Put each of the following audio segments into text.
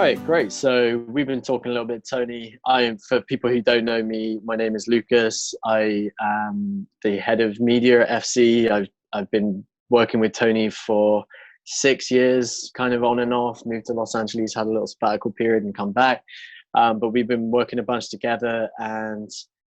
right, great. So we've been talking a little bit, Tony. For people who don't know me, my name is Lucas. I am the head of media at FC. I've been working with Tony for 6 years, kind of on and off. Moved to Los Angeles, had a little sabbatical period, and come back. But we've been working a bunch together, and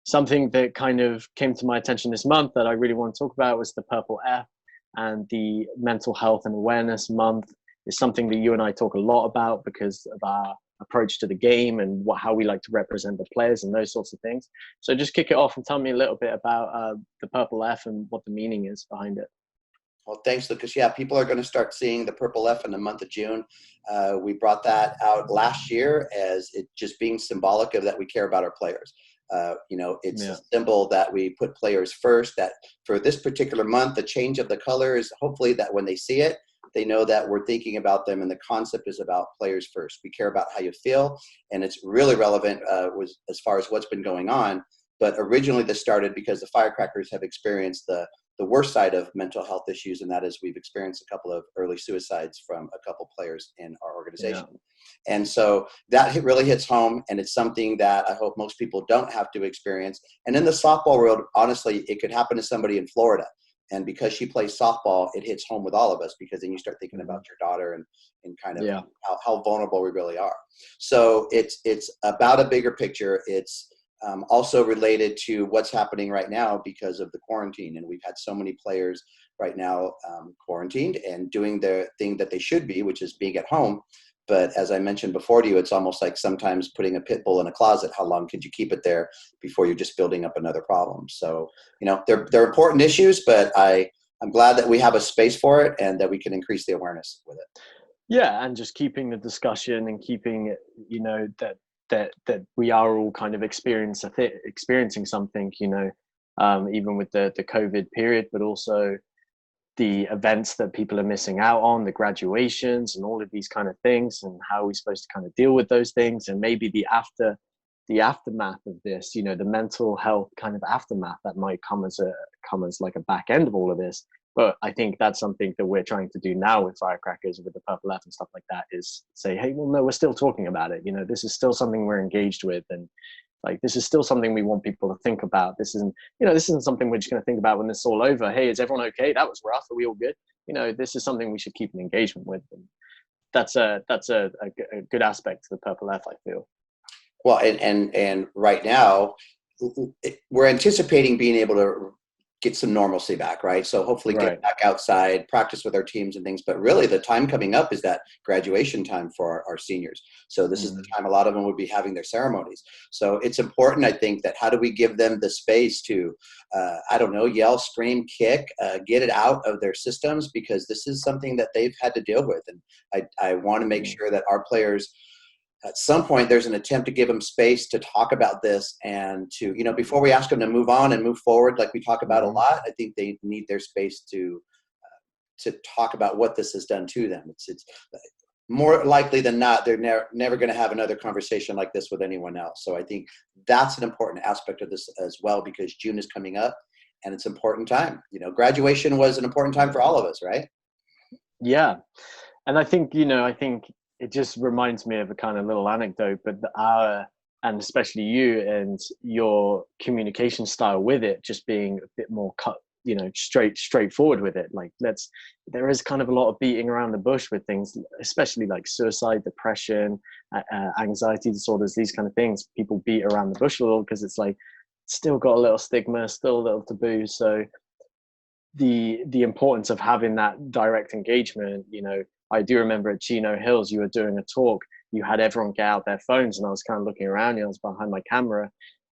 something that kind of came to my attention this month that I really want to talk about was the Purple F, and the Mental Health and Awareness Month is something that you and I talk a lot about because of our approach to the game and how we like to represent the players and those sorts of things. So just kick it off and tell me a little bit about the Purple F and what the meaning is behind it. Well, thanks, Lucas. Yeah, people are going to start seeing the Purple F in the month of June. We brought that out last year as it just being symbolic of that we care about our players. It's a symbol that we put players first, that for this particular month, the change of the colors, hopefully that when they see it, they know that we're thinking about them, and the concept is about players first. We care about how you feel, and it's really relevant as far as what's been going on. But originally this started because the Firecrackers have experienced the worst side of mental health issues, and that is we've experienced a couple of early suicides from a couple players in our organization. Yeah. And so that really hits home, and it's something that I hope most people don't have to experience. And in the softball world, honestly, it could happen to somebody in Florida. And because she plays softball, it hits home with all of us, because then you start thinking about your daughter and kind of how vulnerable we really are. So it's about a bigger picture. It's also related to what's happening right now because of the quarantine. And we've had so many players right now quarantined and doing their thing that they should be, which is being at home. But as I mentioned before to you, it's almost like sometimes putting a pit bull in a closet. How long could you keep it there before you're just building up another problem? So, they're important issues, but I'm glad that we have a space for it and that we can increase the awareness with it. Yeah, and just keeping the discussion and keeping it, that we are all kind of experiencing something, even with the COVID period, but also the events that people are missing out on, the graduations and all of these kind of things, and how are we supposed to kind of deal with those things, and maybe the aftermath of this, the mental health kind of aftermath that might come as like a back end of all of this. But I think that's something that we're trying to do now with Firecrackers, with the Purple F and stuff like that, is say, hey, well, no, we're still talking about it. This is still something we're engaged with, and like, this is still something we want people to think about. This isn't something we're just going to think about when it's all over. Hey, is everyone okay? That was rough. Are we all good? This is something we should keep an engagement with. And that's a good aspect to the Purple F, I feel. Well, and right now we're anticipating being able to get some normalcy back, right? So hopefully get back outside, practice with our teams and things. But really the time coming up is that graduation time for our seniors. So this is the time a lot of them would be having their ceremonies. So it's important, I think, that how do we give them the space to, yell, scream, kick, get it out of their systems, because this is something that they've had to deal with. And I want to make sure that our players, at some point, there's an attempt to give them space to talk about this, and to, before we ask them to move on and move forward, like we talk about a lot, I think they need their space to talk about what this has done to them. It's more likely than not, they're never going to have another conversation like this with anyone else. So I think that's an important aspect of this as well, because June is coming up and it's an important time. Graduation was an important time for all of us, right? Yeah. And I think it just reminds me of a kind of little anecdote, but and especially you and your communication style with it, just being a bit more straightforward with it. Like, there is kind of a lot of beating around the bush with things, especially like suicide, depression, anxiety disorders, these kind of things. People beat around the bush a little because it's like, still got a little stigma, still a little taboo. So the importance of having that direct engagement, I do remember at Chino Hills, you were doing a talk, you had everyone get out their phones, and I was kind of looking around, I was behind my camera,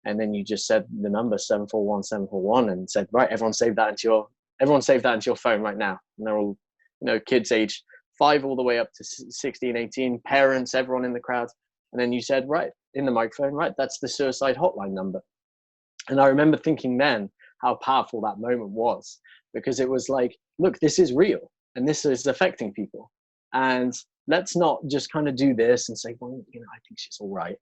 and then you just said the number 741-741 and said, right, everyone save that into your phone right now. And they're all, kids age 5 all the way up to 16, 18, parents, everyone in the crowd. And then you said, right, in the microphone, right, that's the suicide hotline number. And I remember thinking then how powerful that moment was, because it was like, look, this is real and this is affecting people. And let's not just kind of do this and say, well, I think she's all right.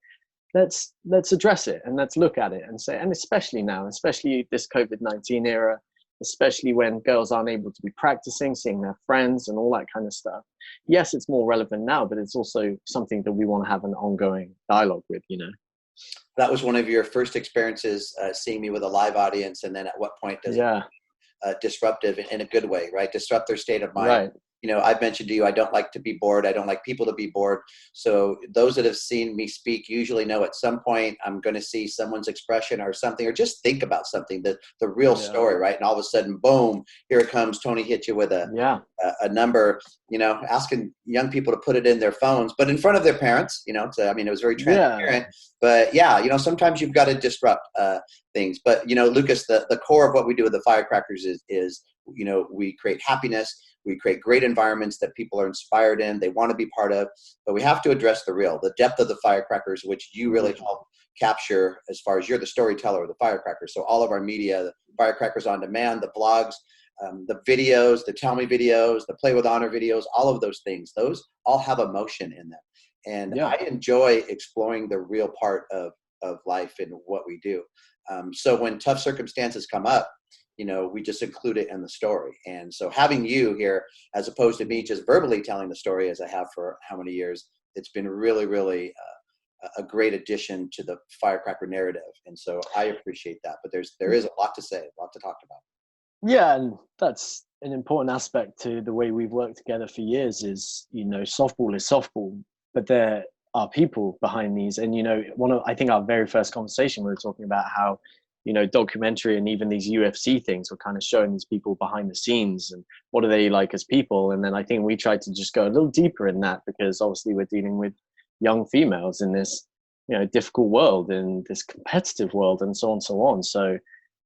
Let's address it and let's look at it and say, and especially now, especially this COVID-19 era, especially when girls aren't able to be practicing, seeing their friends and all that kind of stuff. yes, it's more relevant now, but it's also something that we want to have an ongoing dialogue with, you know? That was one of your first experiences seeing me with a live audience, and then at what point does it Yeah. disruptive in a good way, right? Disrupt their state of mind. Right. You know, I've mentioned to you, I don't like to be bored. I don't like people to be bored. So those that have seen me speak usually know at some point I'm going to see someone's expression or something, or just think about something, the real Yeah. story, right? And all of a sudden, boom, here it comes. Tony hit you with Yeah. a number, you know, asking young people to put it in their phones, but in front of their parents, you know, so, I mean, it was very Yeah. transparent, but yeah, you know, sometimes you've got to disrupt things. But, you know, Lucas, the core of what we do with the Firecrackers is, you know, we create happiness. We create great environments that people are inspired in, they want to be part of, but we have to address the real, the depth of the Firecrackers, which you really help capture as far as you're the storyteller of the Firecrackers. So all of our media, the Firecrackers on Demand, the blogs, the videos, the Tell Me videos, the Play with Honor videos, all of those things, those all have emotion in them. And Yeah. I enjoy exploring the real part of life and what we do. So when tough circumstances come up, you know, we just include it in the story. And so having you here, as opposed to me just verbally telling the story as I have for how many years, it's been really, really a great addition to the Firecracker narrative. And so I appreciate that. But there is a lot to say, a lot to talk about. Yeah, and that's an important aspect to the way we've worked together for years is, you know, softball is softball, but there are people behind these. And, you know, I think our very first conversation, we were talking about how, you know, documentary and even these UFC things were kind of showing these people behind the scenes and what are they like as people. And then I think we tried to just go a little deeper in that because obviously we're dealing with young females in this, you know, difficult world, in this competitive world and so on and so on. So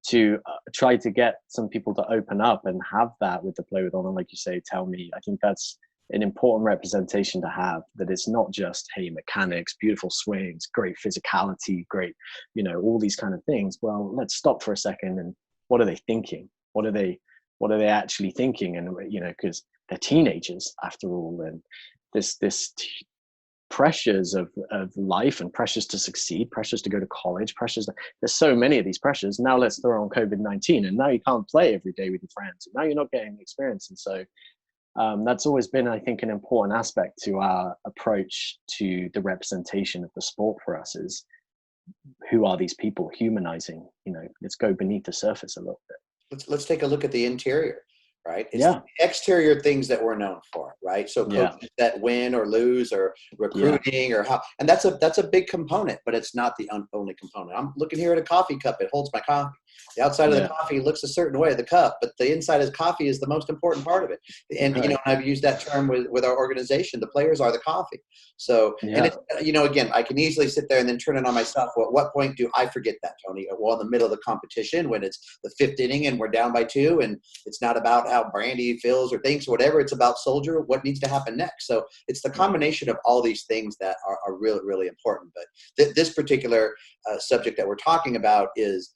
to try to get some people to open up and have that with the Play with Honor, like you say, Tell Me, I think that's an important representation to have, that it's not just, hey, mechanics, beautiful swings, great physicality, great, you know, all these kind of things. Well, let's stop for a second and what are they thinking? What are they actually thinking? And, you know, because they're teenagers after all, and this pressures of life and pressures to succeed, pressures to go to college, there's so many of these pressures. Now let's throw on COVID-19 and now you can't play every day with your friends. And now you're not getting the experience. And so that's always been, I think, an important aspect to our approach to the representation of the sport for us is who are these people, humanizing, you know, let's go beneath the surface a little bit. Let's take a look at the interior. Right? It's the exterior things that we're known for, right? So coaches that win or lose or recruiting or how, and that's a big component, but it's not the only component. I'm looking here at a coffee cup. It holds my coffee. The outside of the coffee looks a certain way, the cup, but the inside of coffee is the most important part of it. And, you know, I've used that term with our organization, the players are the coffee. So, and it's, you know, again, I can easily sit there and then turn it on myself. Well, at what point do I forget that, Tony? Well, in the middle of the competition, when it's the 5th inning and we're down by 2 and it's not about how Brandy feels or thinks or whatever, it's about Soldier, what needs to happen next. So it's the combination of all these things that are really, really important. But this particular subject that we're talking about is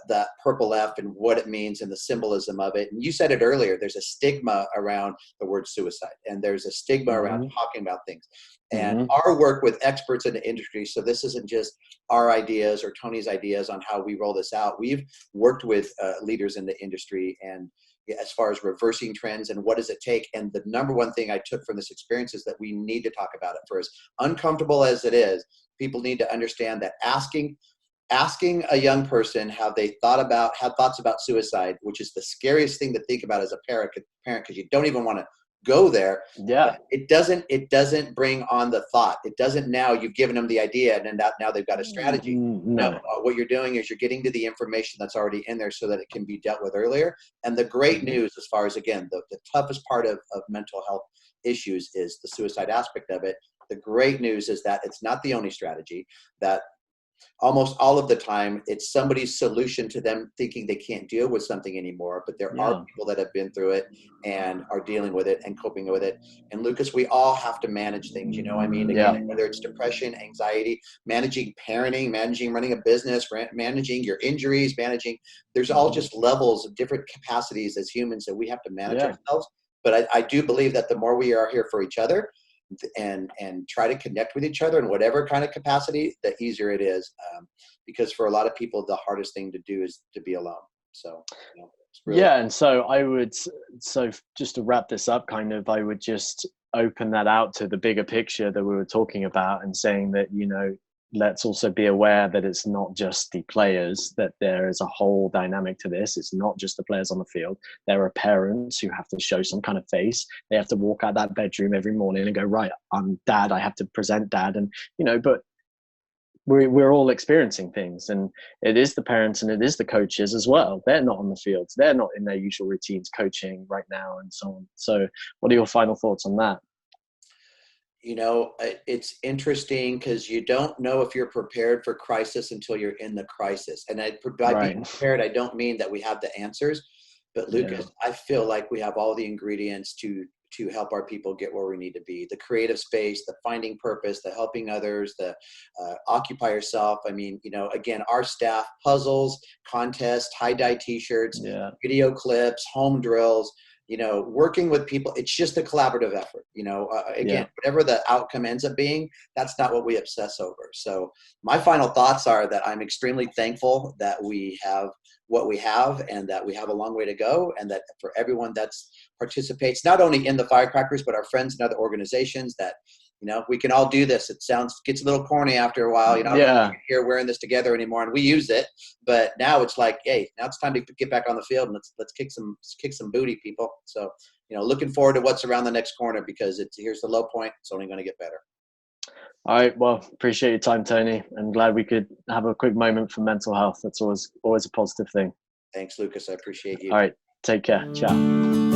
that purple F and what it means and the symbolism of it. And you said it earlier, there's a stigma around the word suicide and there's a stigma around talking about things. And our work with experts in the industry, so this isn't just our ideas or Tony's ideas on how we roll this out. We've worked with leaders in the industry and as far as reversing trends and what does it take. And the number one thing I took from this experience is that we need to talk about it. For as uncomfortable as it is, people need to understand that asking a young person how they had thoughts about suicide, which is the scariest thing to think about as a parent, because you don't even want to go there. Yeah. It doesn't bring on the thought. It doesn't, now you've given them the idea and then now they've got a strategy. No, what you're doing is you're getting to the information that's already in there so that it can be dealt with earlier. And the great news, as far as, again, the toughest part of mental health issues is the suicide aspect of it. The great news is that it's not the only strategy, that almost all of the time it's somebody's solution to them thinking they can't deal with something anymore, but there are people that have been through it and are dealing with it and coping with it. And Lucas, we all have to manage things, you know, I mean, again, whether it's depression, anxiety, managing parenting, managing running a business, managing your injuries, there's all just levels of different capacities as humans that we have to manage ourselves. But I do believe that the more we are here for each other and try to connect with each other in whatever kind of capacity, the easier it is. Because for a lot of people, the hardest thing to do is to be alone. So, you know, it's really and so so just to wrap this up, kind of, I would just open that out to the bigger picture that we were talking about, and saying that, you know, let's also be aware that it's not just the players, that there is a whole dynamic to this. It's not just the players on the field. There are parents who have to show some kind of face. They have to walk out that bedroom every morning and go, right, I'm dad, I have to present dad. And, you know, but we're all experiencing things, and it is the parents and it is the coaches as well. They're not on the fields. They're not in their usual routines coaching right now, and so on. So what are your final thoughts on that? You know, it's interesting because you don't know if you're prepared for crisis until you're in the crisis. And by being prepared, I don't mean that we have the answers, but Lucas, I feel like we have all the ingredients to help our people get where we need to be. The creative space, the finding purpose, the helping others, the occupy yourself. I mean, you know, again, our staff, puzzles, contests, tie-dye t-shirts, video clips, home drills, you know, working with people. It's just a collaborative effort, you know, again, whatever the outcome ends up being, that's not what we obsess over. So my final thoughts are that I'm extremely thankful that we have what we have, and that we have a long way to go, and that for everyone that's participates, not only in the Firecrackers, but our friends in other organizations, that, you know, we can all do this. It gets a little corny after a while, you know, I don't here wearing this together anymore, and we use it, but now it's like, hey, now it's time to get back on the field, and let's kick some booty, people. So, you know, looking forward to what's around the next corner, because here's the low point. It's only going to get better. All right. Well, appreciate your time, Tony. I'm glad we could have a quick moment for mental health. That's always a positive thing. Thanks, Lucas. I appreciate you. All right. Take care. Ciao.